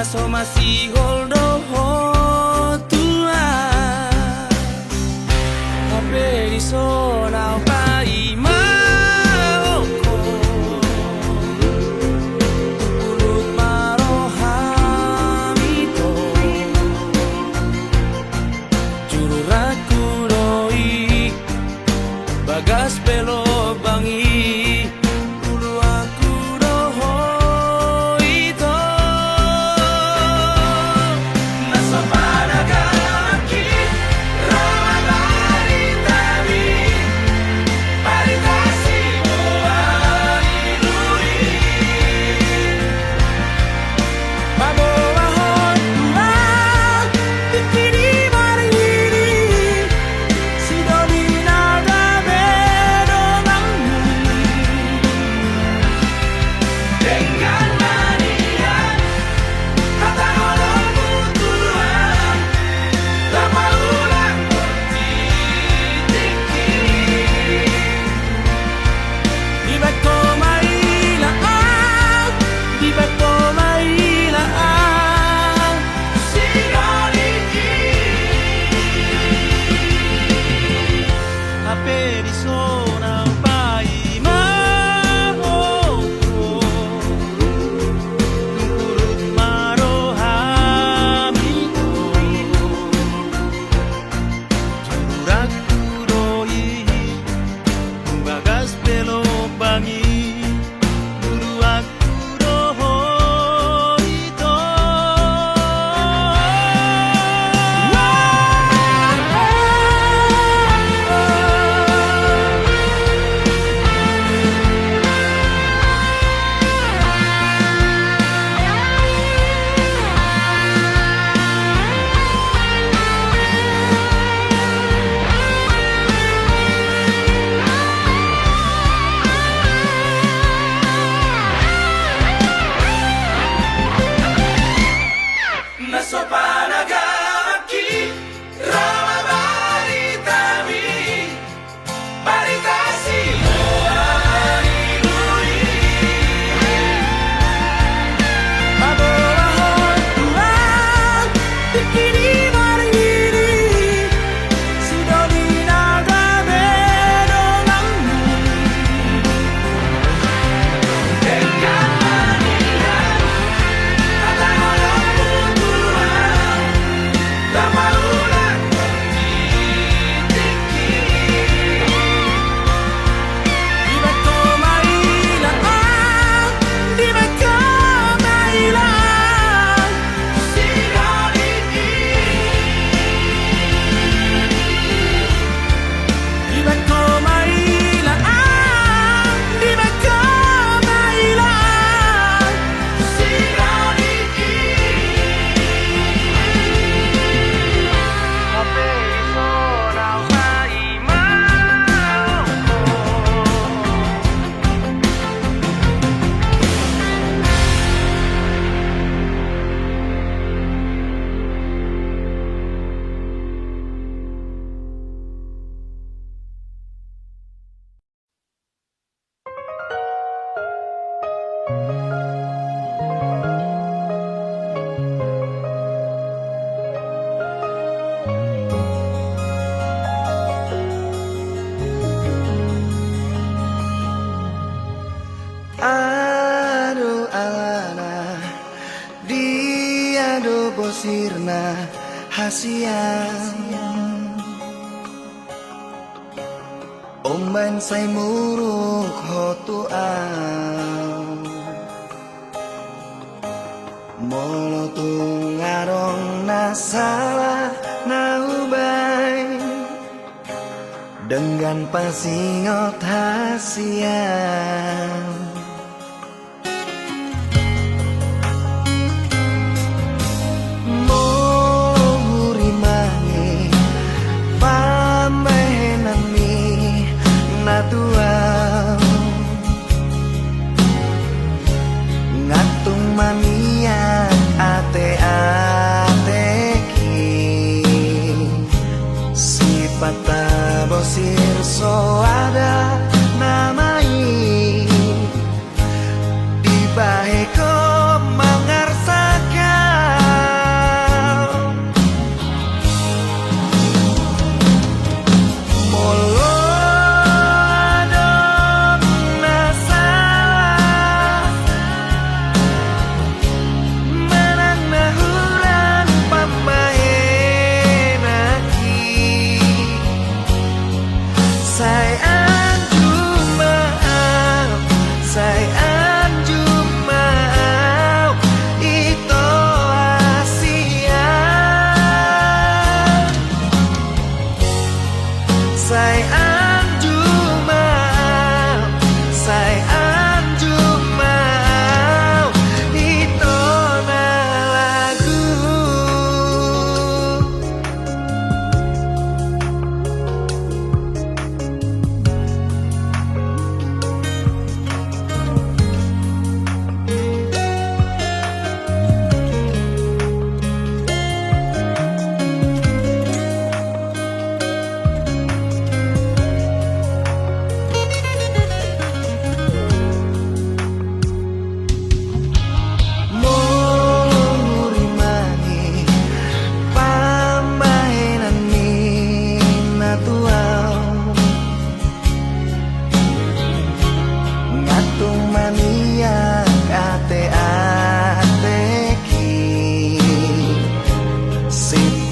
naso masih holdo tua hape di sona pai maoko pulut marohamito juru raku doi bagas pelo bangi sirna hasiang Omban say muruk hotuang Molotung ngarong nasalah naubay Dengan pasingot hasiang Ngatung mania ate-ateki Sifat tabosir so ada namai Dibaheko mangarsaka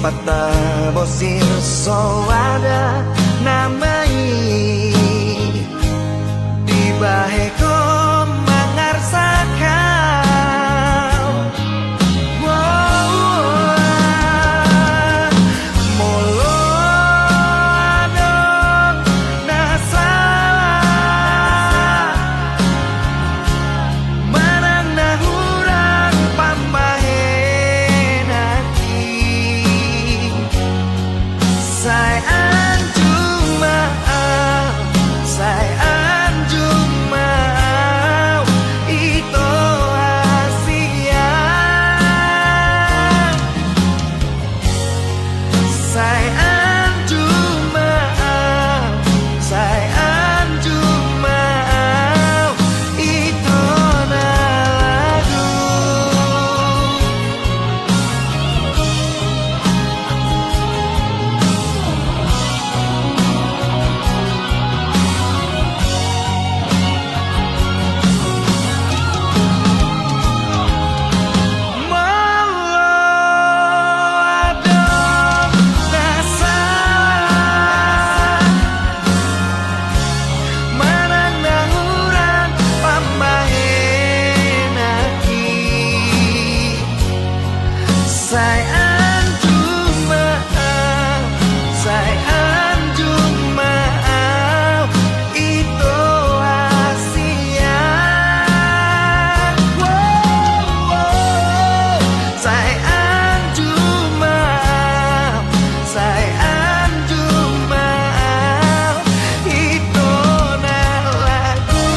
pata bosir so ada namai di baheko mangarsakau molo adong nasa manang nahurang pambahenaki sayang Jumaau ito Asia sayang Jumaau ito na lagu sayang Jumaau ito Asia sayang Jumaau ito na lagu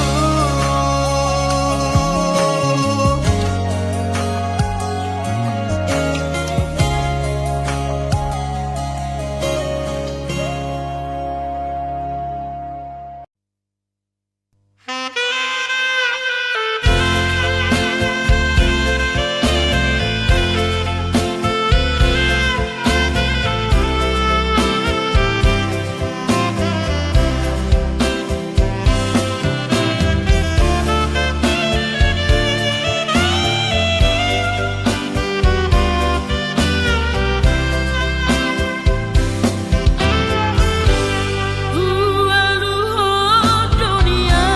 dunia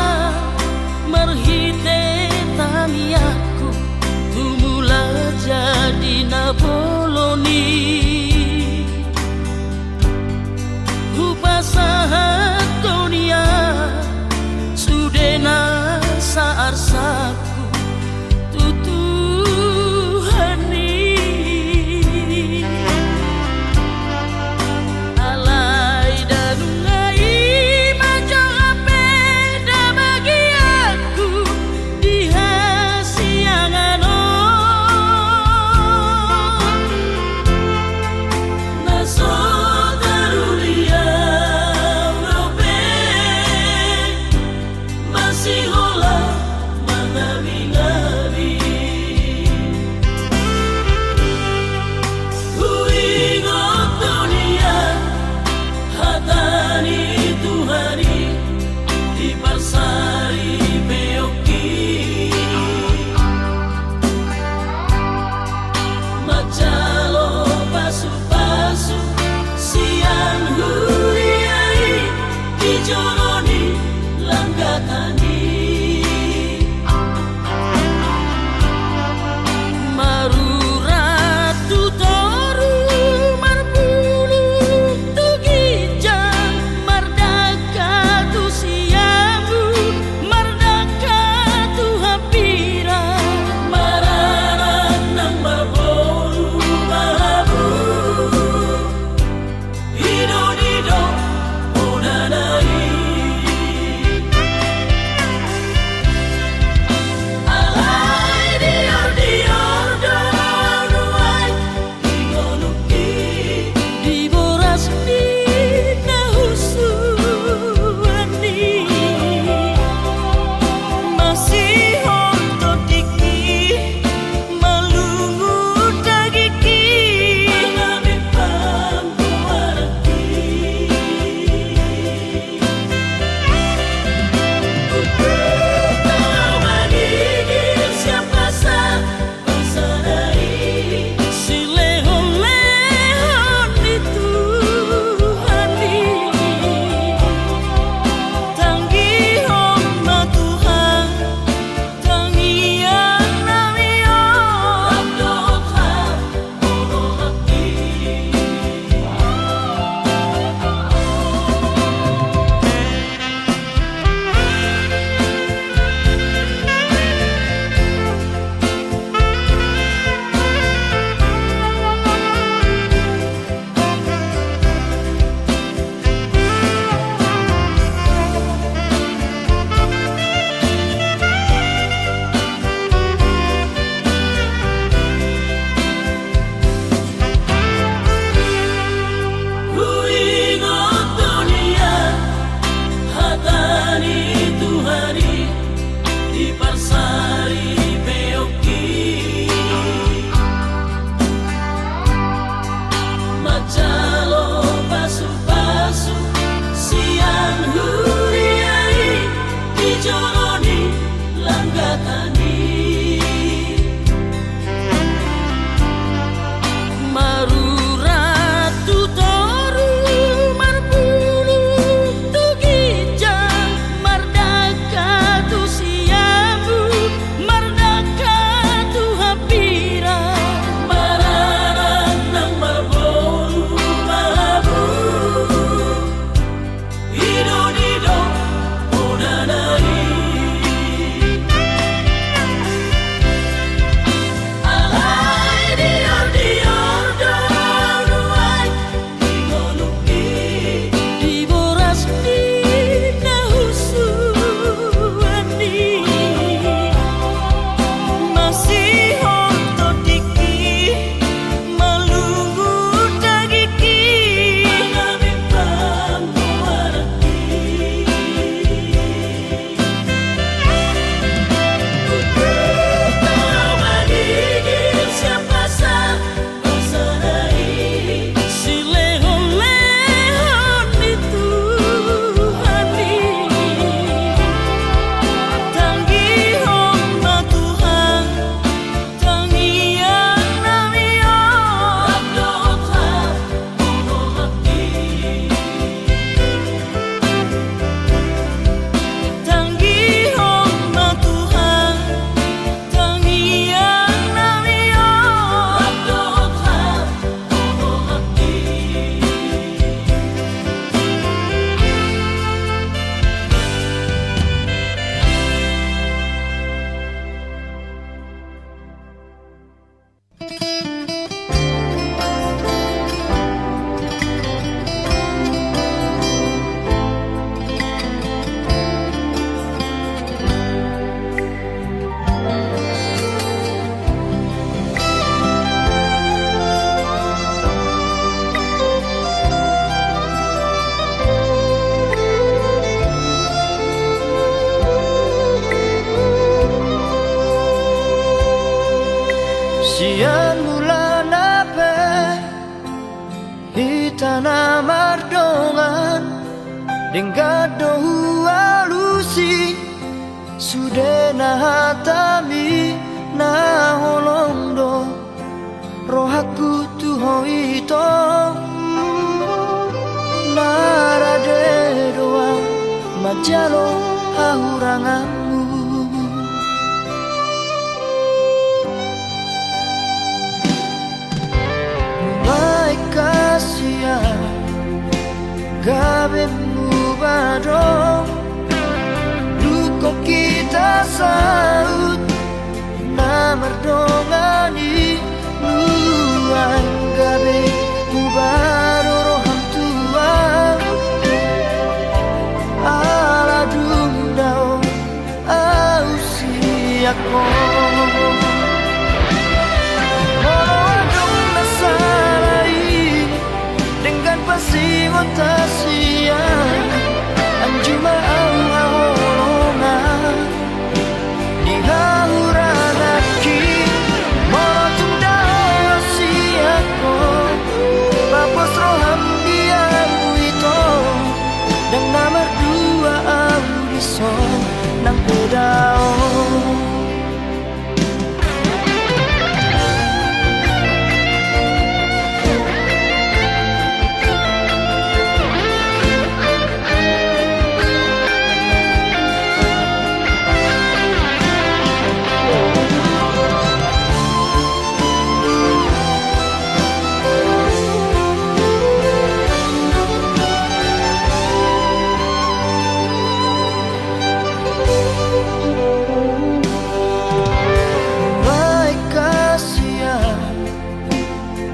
merhite tamiaku tumula jadi naboloni upasahat dunia sudena saarsaku tutuhani alai danungai majo apeda bagi aku di hasiangan Sian mula nape hitana mardongan Denggado alusi Sude na hatami na holondo Rohaku tuho ito Narade doa majalo hahuranganmu Mulai kasihan Gabemu badong Luko kita saut Namar dongani Luang gabe Mubaro roham tuang Ala dundao Ausi ako Moro adong nasarai Dengan pasti otasia Anjuma au haholongan Di hauranaki Moro tundao si ako Papos roham diamu ito Dan namar dua audison Nang pedao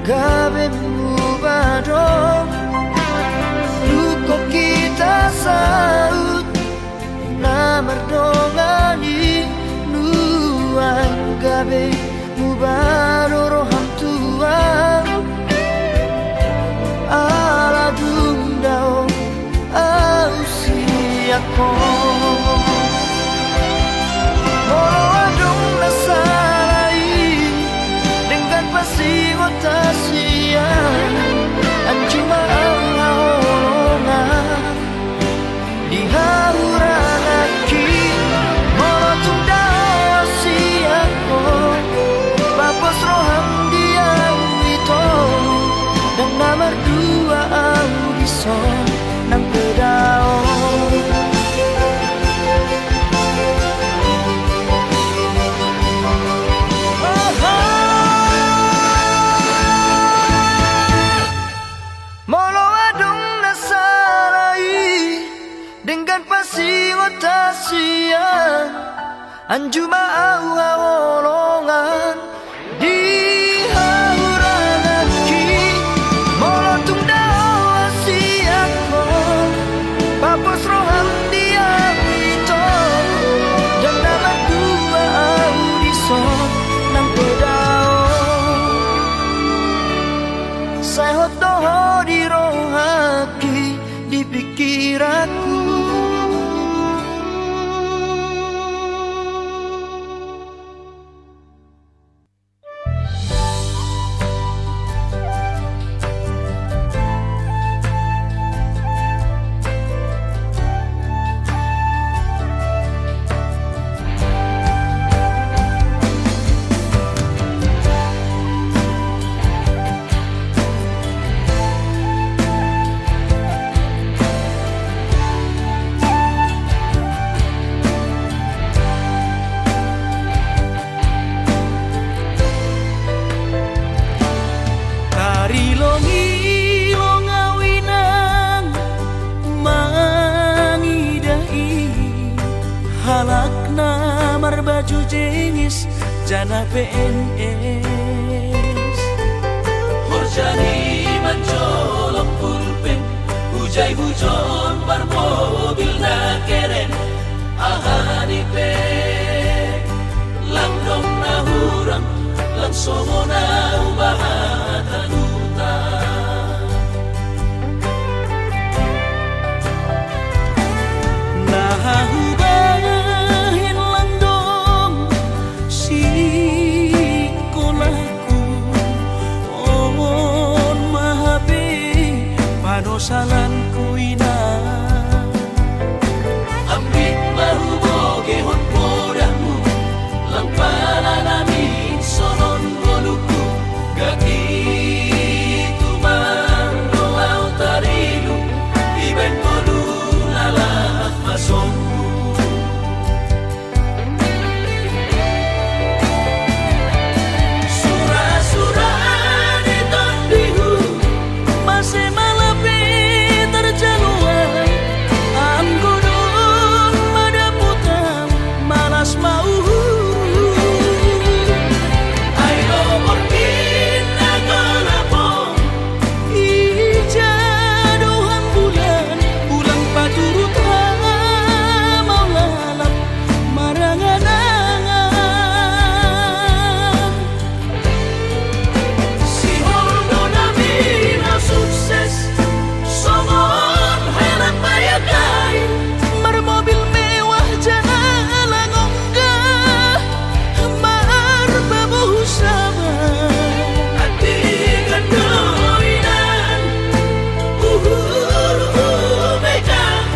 Gabemu badong Luko kita saut Namar dongani Nuang gabe Mubaro roham tuang Ala dundao Ausi ako Molo adong nasarai Dengan pasti otasia Anjuma au haholongan Di hauranaki Molo tundao si ako Papos roham diau ito Dan namar dua audison Nang pedao Molo adong nasarai Dengan pasti otasian Anjuma au haholongan Di hauranaki Molo tundao si ako Papos roham diam ito Dan namar dua audison Nang pedao Saya hotoho di rohaki Di pikiranku Halakna marbaju jengis jana PNS Horjani mancolok pulpen Hujai hujon bar mobil na keren Ahani pe Langdong na hurang Langsongo na ubahatan utang Nahubahin landong si kolahku panosalanku ina Ambit mahu boge hon podamu Lampana namin sonon goluku Gaki tumang doau tarilu Iben polu lalat masongku Surah-surah di tondihu masih malapi terjaluan anggodon madaputam malas mau Ayo orkin nagalapong ijadohan bulan ulang paturut mau lalap marangan-angan Si Holdo namin na sukses Somon helat bayagay marmobil mewah jalan onggah marbabuh sama Ati gandoinan Megang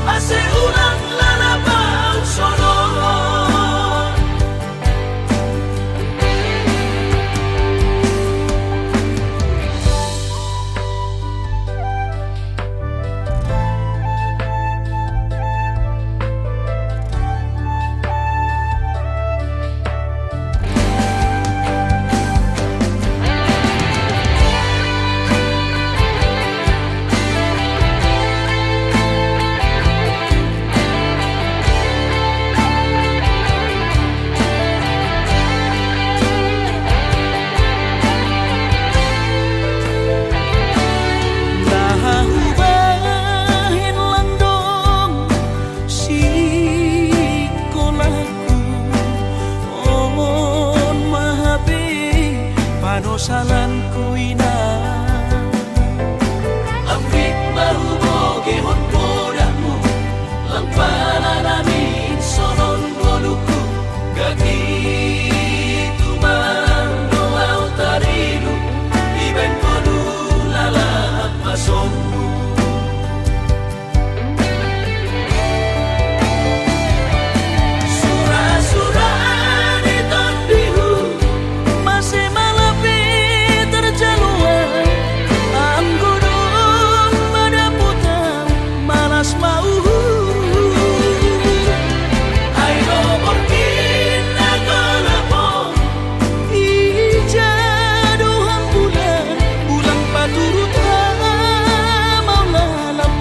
Ase ulang lalabang sonon nahubahin landong sikolaku on mahabi panosalanku ina Ambit mahu boge hon podamu Lampana namin sonon goluku Gaki tumang doau tarilu Iben polu lalat masongku Surah-surah di tondihu masih malapi terjaluan anggodon madaputam malas mau Ayo orkin nagalapong ijadohan bulan ulang paturut mau lalap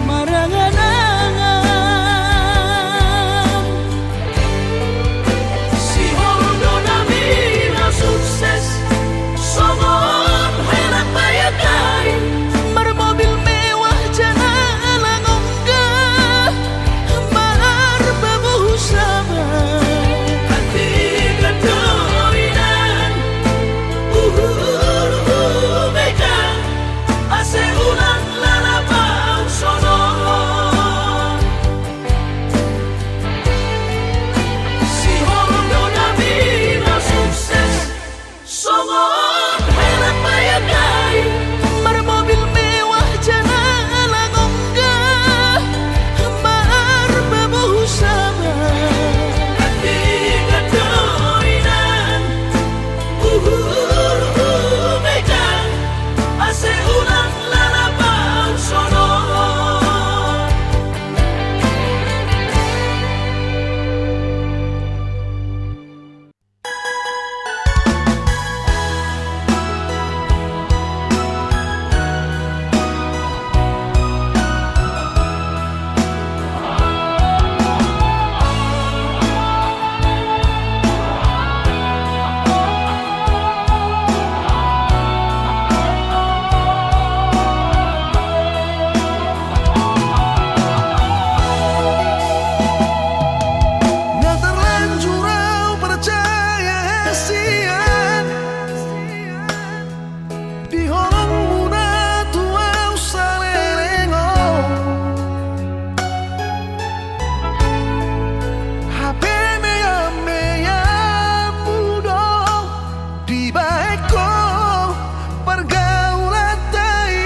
marangan-angan Si Holdo namin na sukses Somon helat bayagay marmobil mewah jalan onggah marbabuh sama Ati gandoinan Megang Ase ulang lalabang sonon Si Holdo namin na sukses Somon helat bayagay marmobil mewah jalan onggah marbabuh sama Ati gandoinan Megang Ase ulang lalabang sonon Yang terlanjur au percaya hesian Di holong muna tuau salerengo HP meya mudo Di baeko pergaulan tai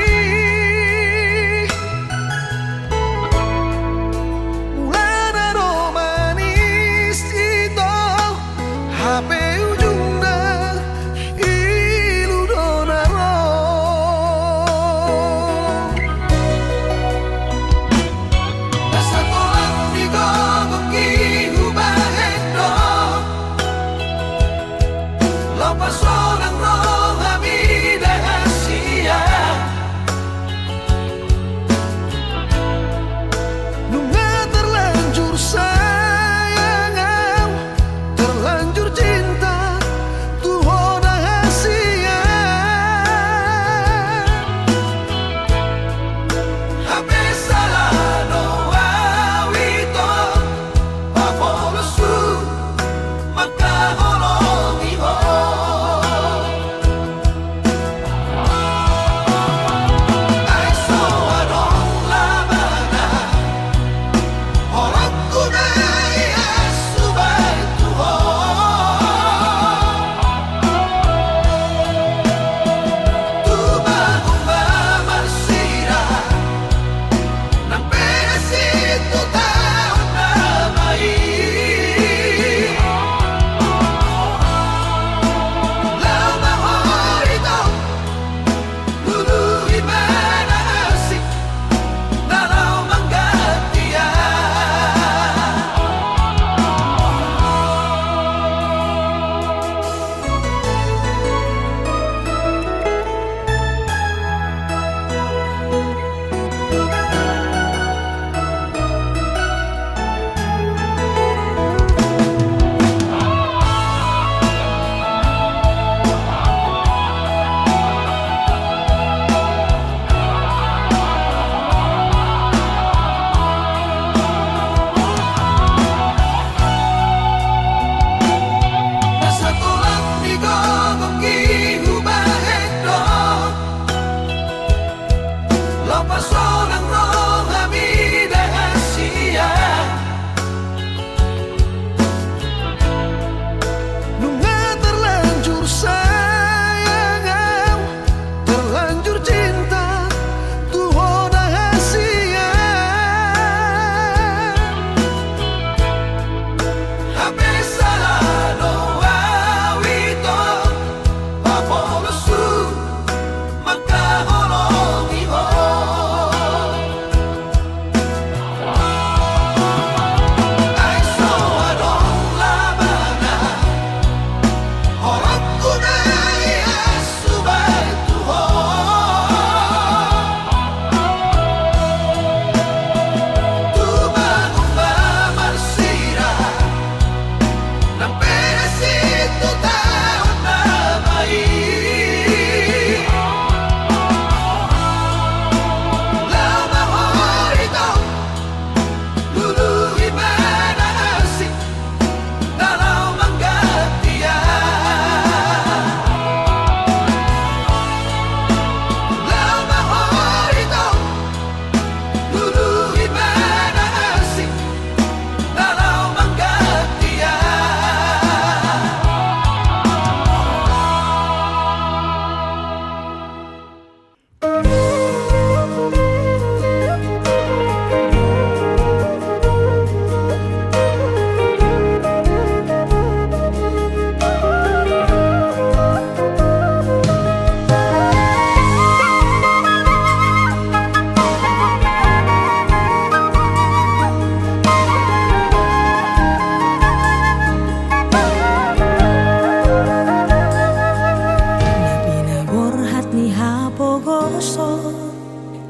so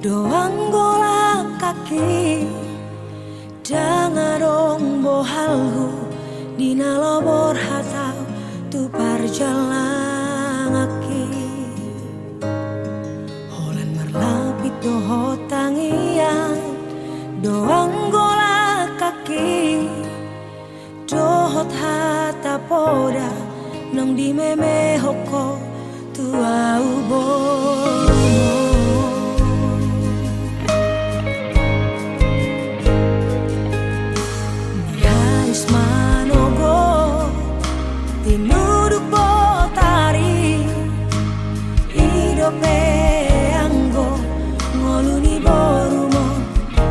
doang golak kaki dangarong bohalhu dina lobor hatau tu parjalang aki holan marlapit doho tangian doang golak kaki dohot hata poda nong di meme hoko tua ubomo Niais manogo tinuduk botari idope anggo ngoluni borumo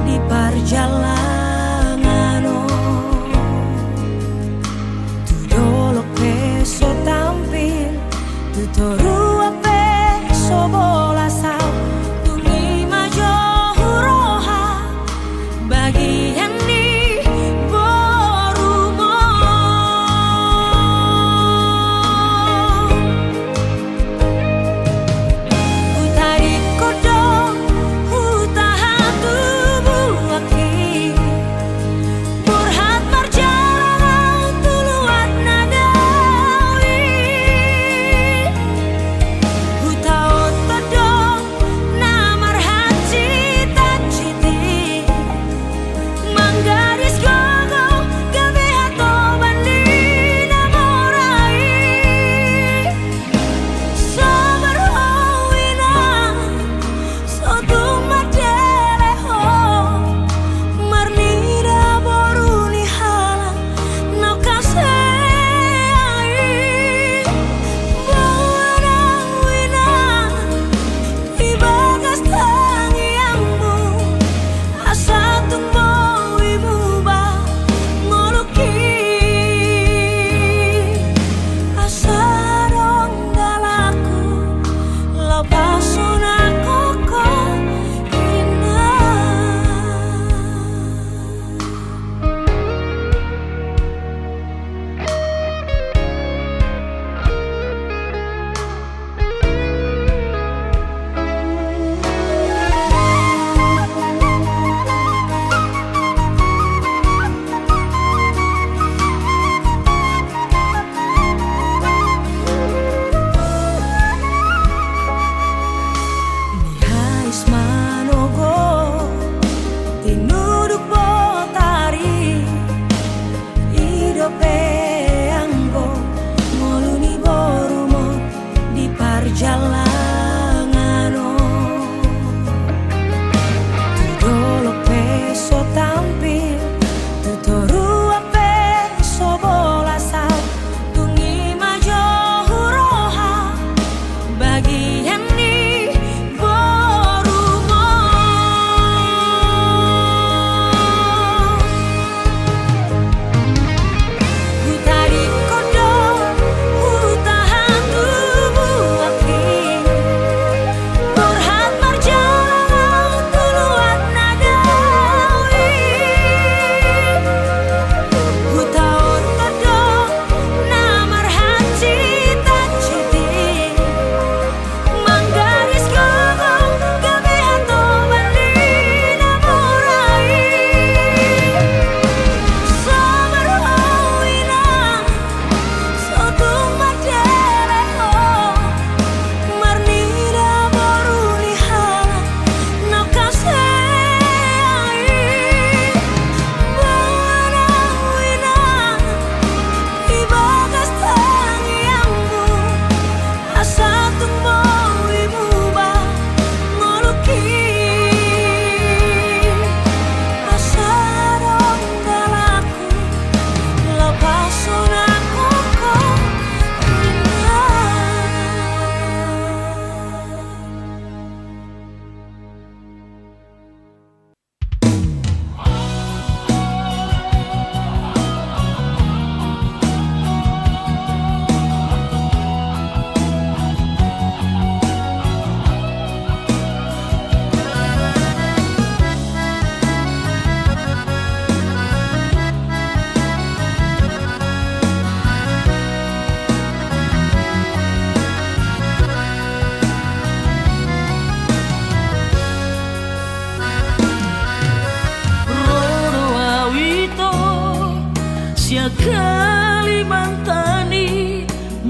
di parjalangano tu dolok peso tampil tu toru ape so bola sao tungi majo huroha bagian di borumo utari kodok utaha tubuh aki burhat marjalang tuluat nadawi hutaot todok namar haji tajiti manggaris gogo gabe hato bandi namorai sabar howina sotung madeleho marnida boruni halang nau kasei bawana wina ibagas tangiangmu asa tumbo imuba ngoluki asa dong dalaku lapasuna koko indah Niais manogo tinuduk botari idope anggo ngoluni borumo di parjalangano tu dolok peso tampil tu toru ape so bola sao tungi majo huroha bagian di borumo utari kodok utahan tubuh aki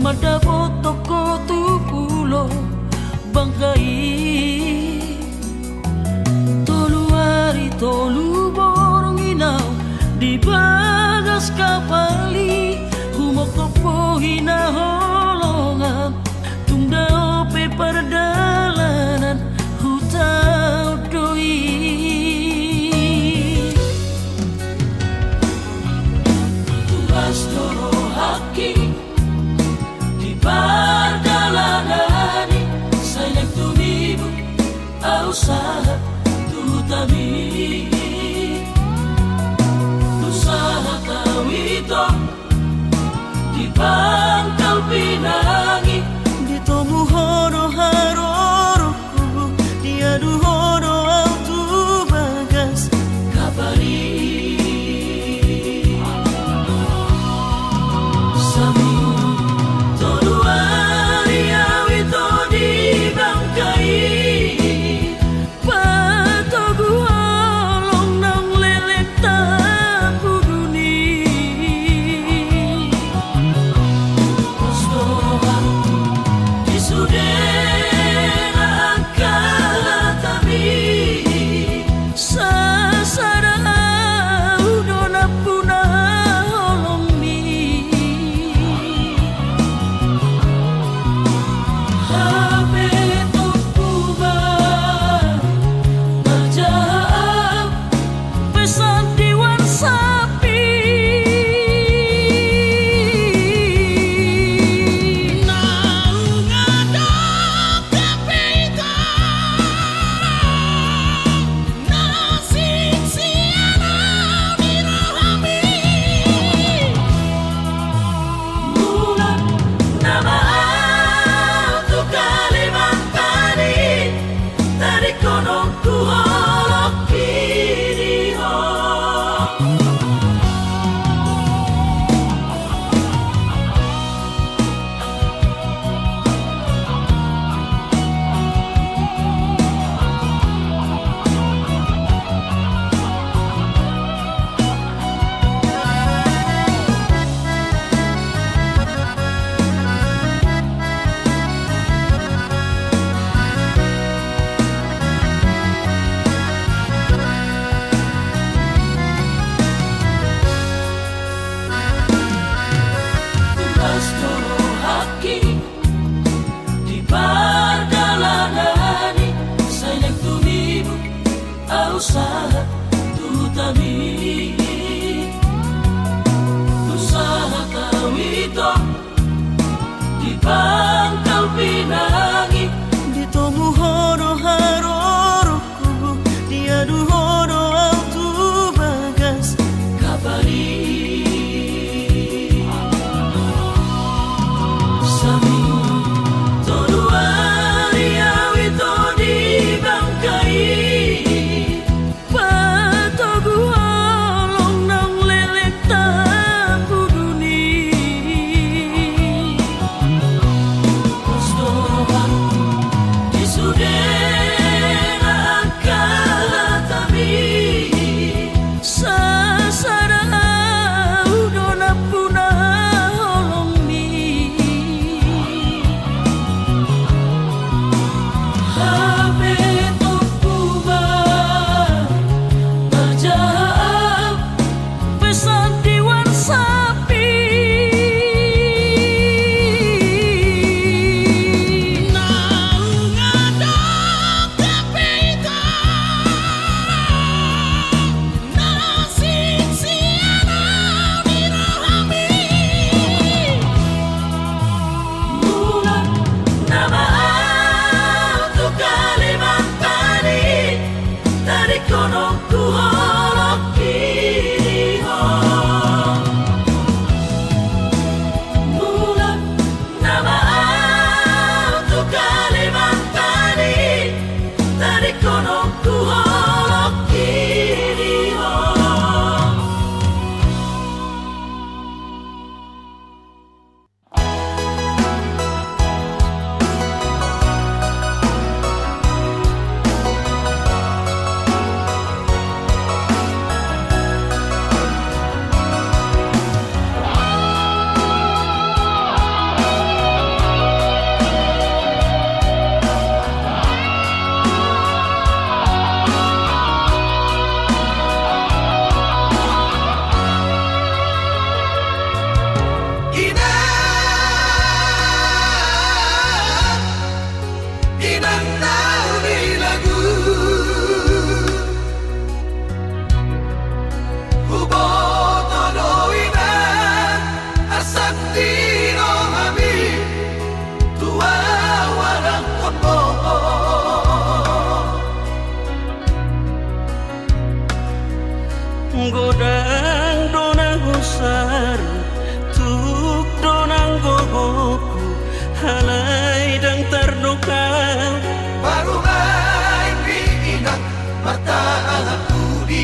Madabotoko tu pulo bangkai tolu hari tolu borong inaw di bagas kapali humok topo hinaholongan tungdao pe perdalanan hutau doi tugas toro haki di perjalanani sayang tumibu usaha tutami usaha tawito di Pangkal Pinang di tomu hono haroroku diadu hono autu bagas kabari sami usaha tutami usaha tawito di Pangkal Pinang di tomu hono haroroku diadu hono autu bagas kabari sami tolu hari awito di bangkai kau baru main biinang mata aku di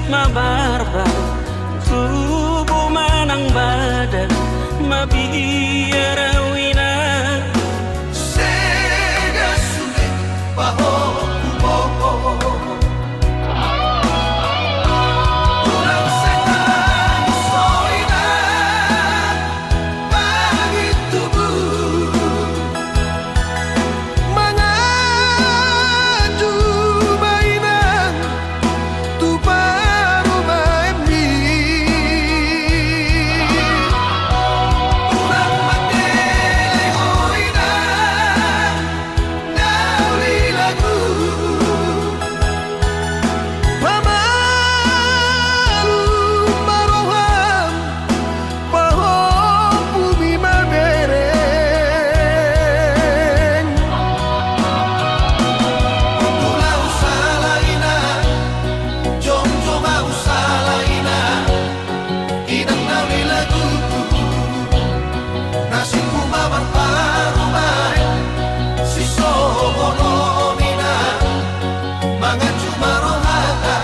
mabarbar tubuh manang badan mabiarawina sega sulit baho kuboho tulang setan soina bagi tubuh mengaju mainan tu baru main di tulang mati hoina nyali lagu pamalu maroham paho bumi mabereng tulang salaina jom mau salaina inang nyali lagu nasibku mabar parumai si sobonomina mangan cuma rohata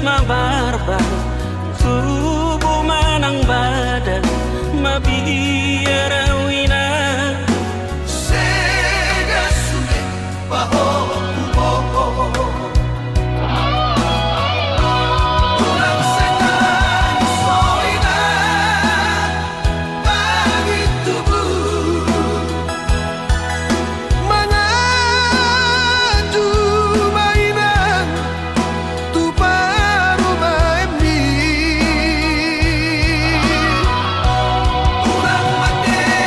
mabarbar tubuh manang badan mabiarawina sega sulit baho kuboho tulang setan soina bagi tubuh mengaju mainan tu baru main di tulang mati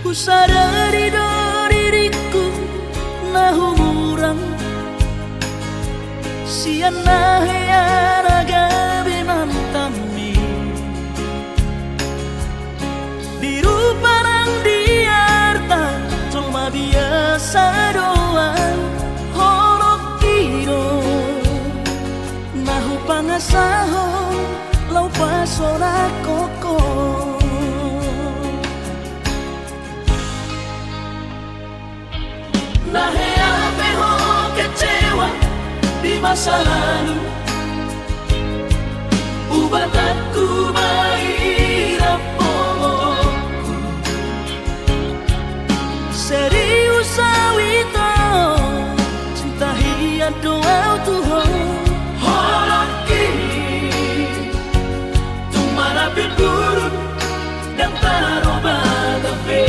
Usadari do diriku na humuran siana hea gabi mantami biru parang diarta cuma biasa doang holok kiro nahu pangasaho lau pasora koko Nahea peho kecewa di masa lalu Ubatanku mairapoku Serius awito cinta hiat doa Tuhan Holaki Tumara buruk dan taroba gape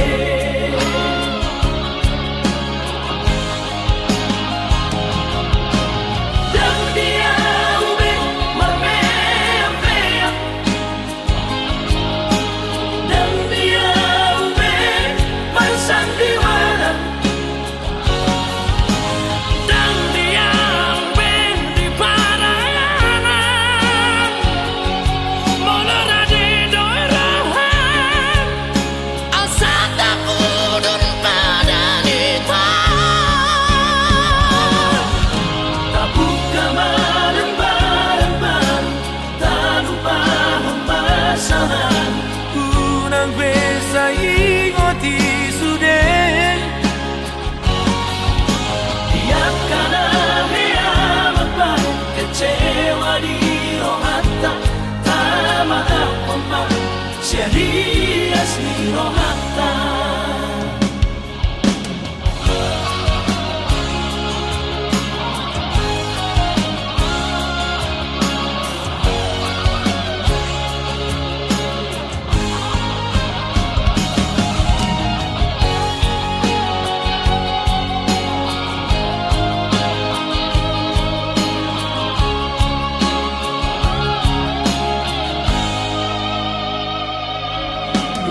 Unang besa ingoti sude Tiap kana hea mabang kecewa di rohata Tama apa serius di rohata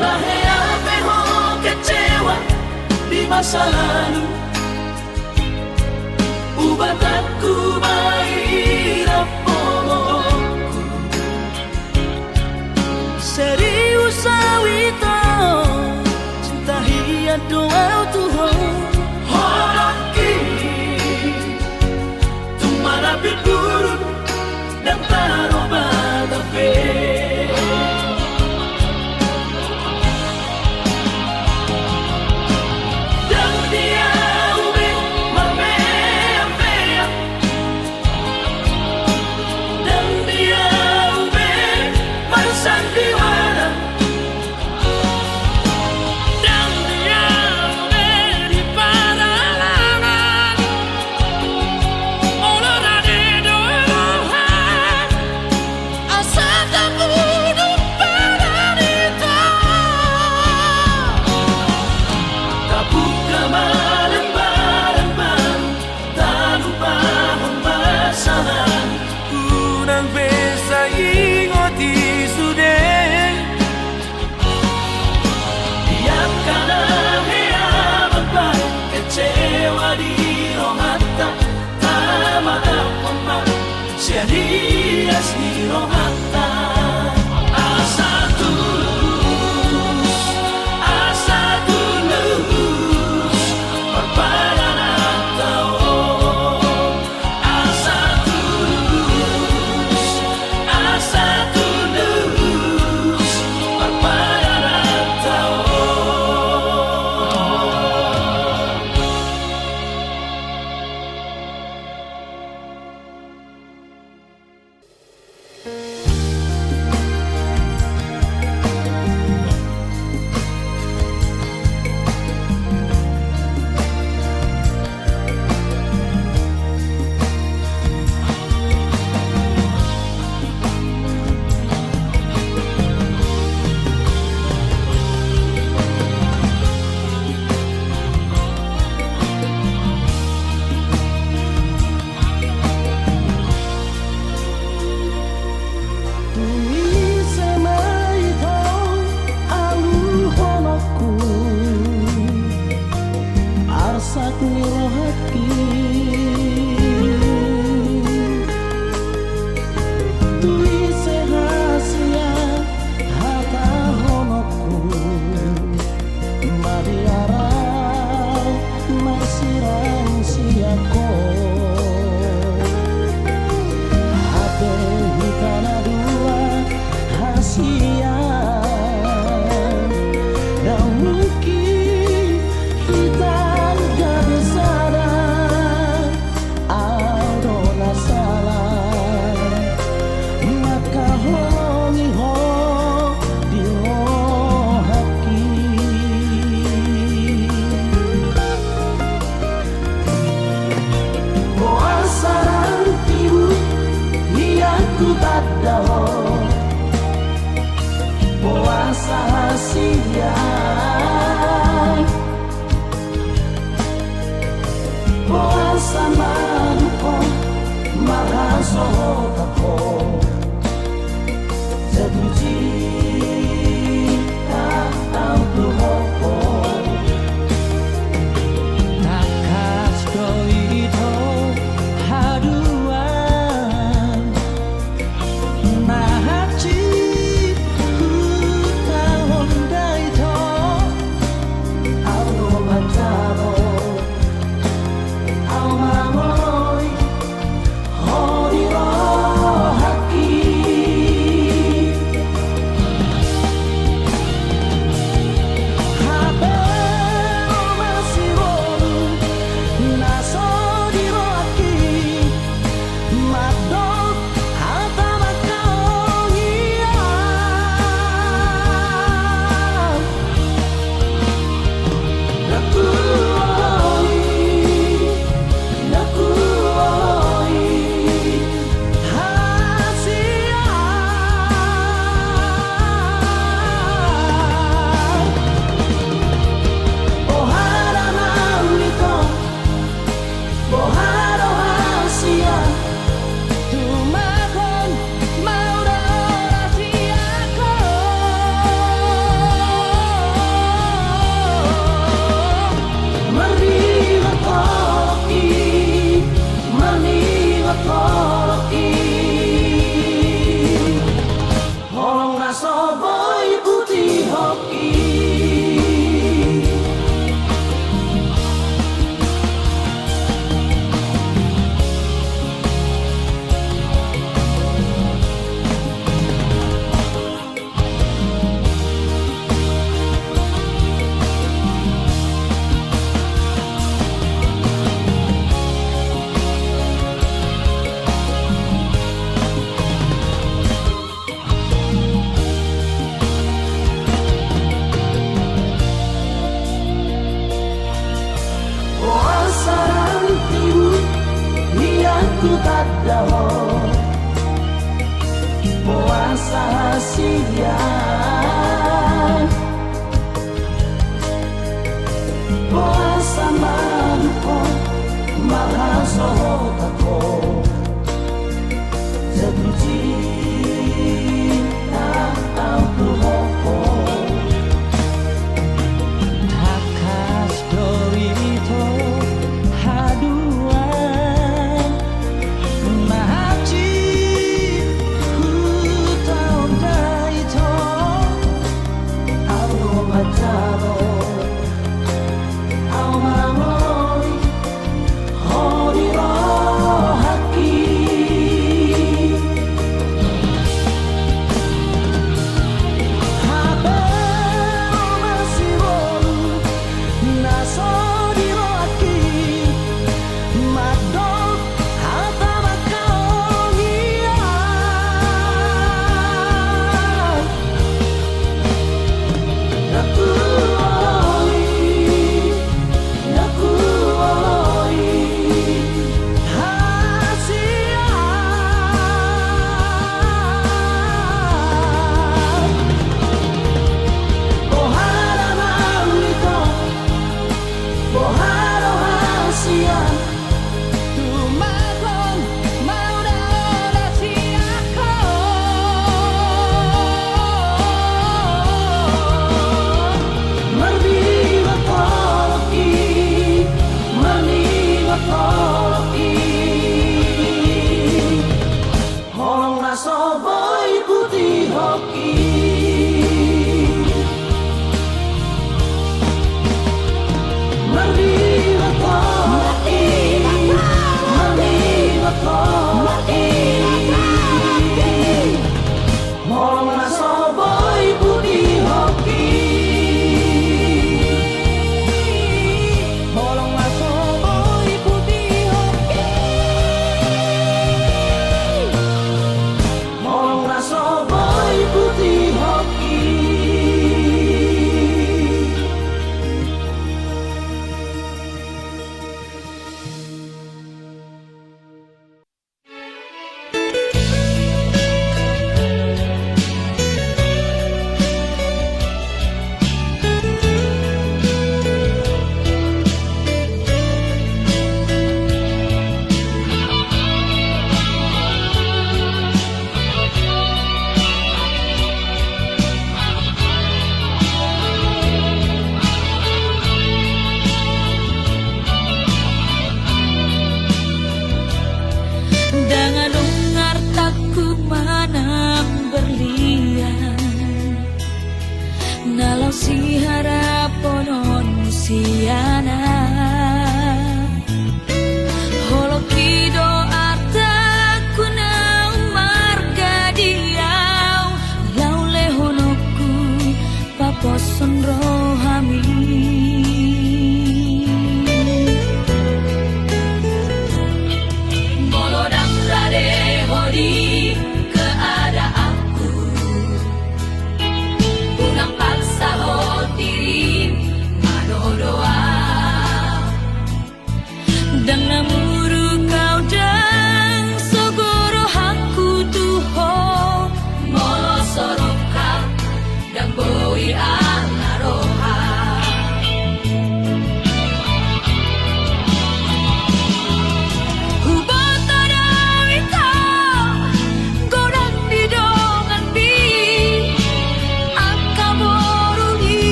Nahea peho kecewa di masa lalu Ubatanku mairapoku Serius awito cinta hiat doa Tuhan Holaki Tumara buruk dan taroba gape Unang besa ingoti sude Tiap kana hea mabang kecewa di rohata Tama apa serius di rohata Asa tulus Perpadan atau rahasiaku. Hati tanah dua rahasia, dan mungkin kita gak bisa dan ada salah, maka hongi ho di hati. Boasaran tibu hiaku tak daho, puasa hasilnya, puasa manuko mahasotako, jatuh cinta tahu tuhoko, takas doito haduan nahaci. Tak daho puasa hasilnya, puasa manuko mahasotako, jatuh cinta tahu tuhoko, takas dorito haduan nahaci hutang daito audo bacaro au mamoi hori rohaki.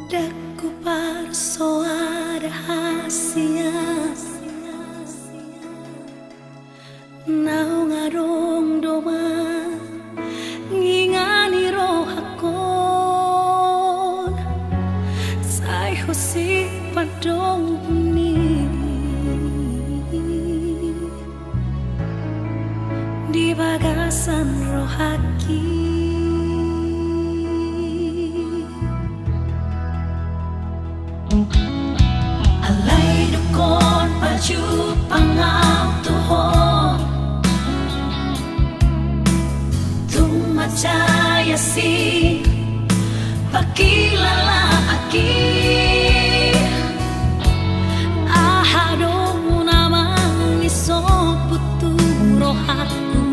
Daku parsoa rahasia Nau ngarong doma ngingani rohakon Sai hosi padong puni Di bagasan rohaki Alay dukon paju pangau tuhon Tung macaya si pakilala aki Ahadong namang isong putu rohaku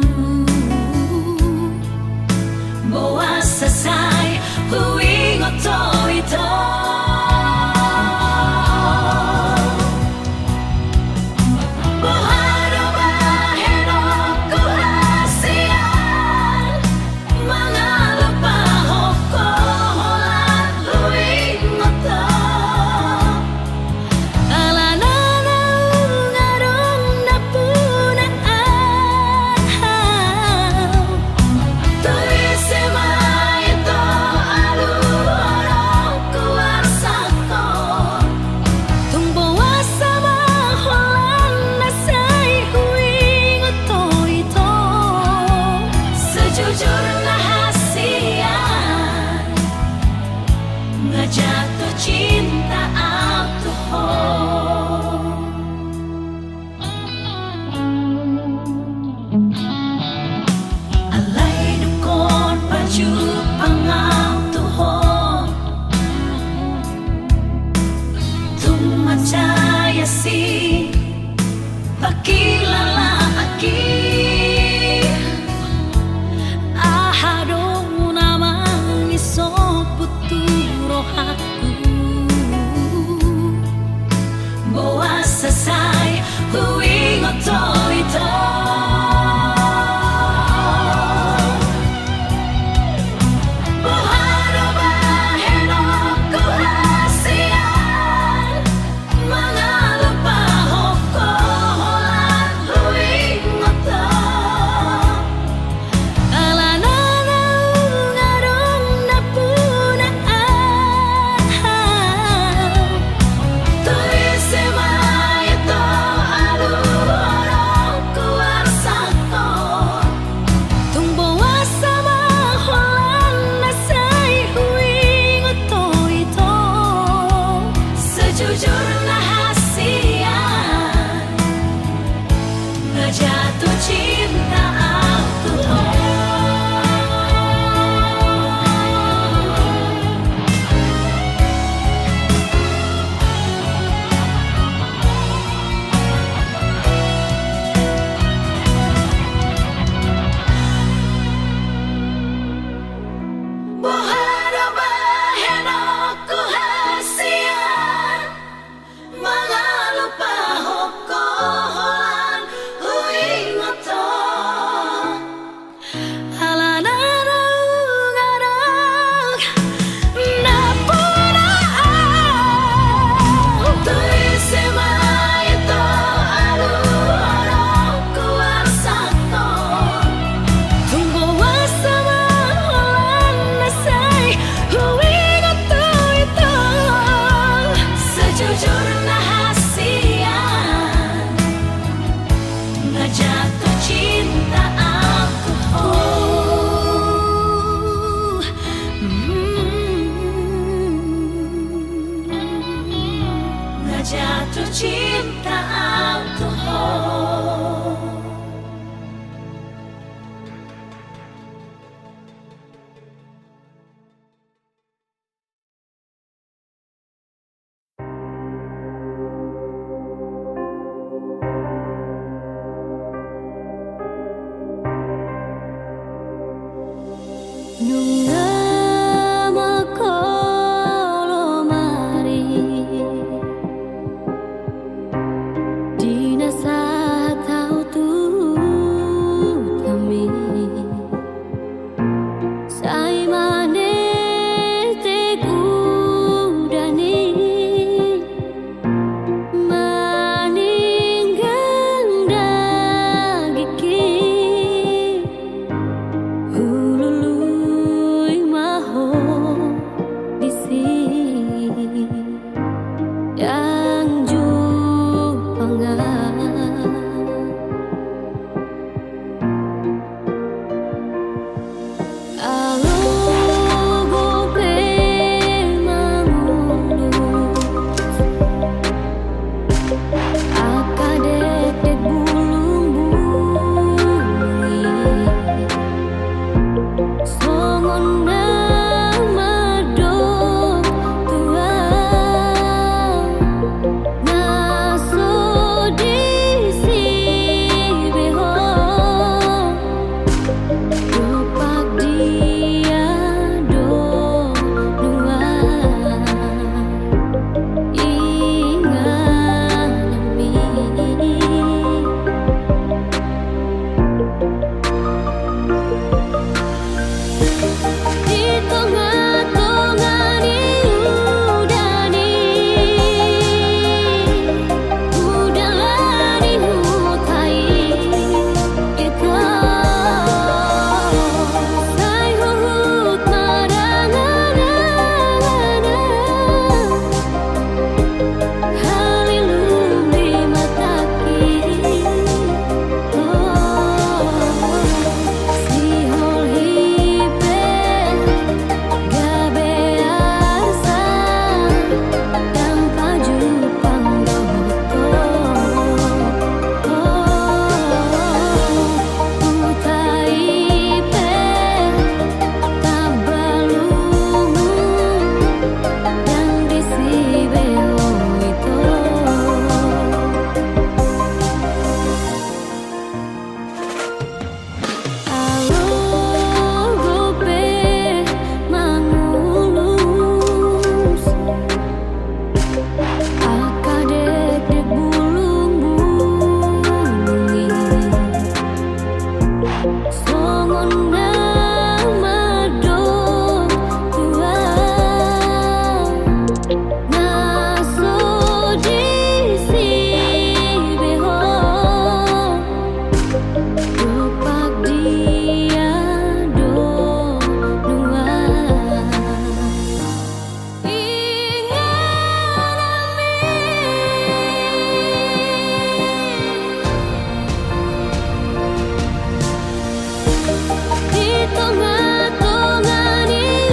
Bawa sasay huwing oto-ito Jatuh cinta alkohol Alay dukon paju pangau tuhon Tung macaya si pakilala aki Ahadong namang isong putu rohaku Bawa sasay huwing oto-ito Buharo baheno kuhasian Mga lupahok koholan huwing oto Alananaw ngarong napunaan Tuwis semaya to aluhorong kuwarsakon Tung bawa sama holan nasay huwing oto-ito Sejujur rahasian Ngajatuh cinta alkohol Buharo baheno kuhasian Mga lupahok koholan huwing oto Alananaw ngarong napunaan Tuwis semaya to aluhorong kuwarsakon Tung bawa sama holan nasay huwing oto-ito Sejujur rahasian Ngajatuh cinta alkohol Ngajatuh cinta alkohol Nunga makolo mari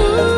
ku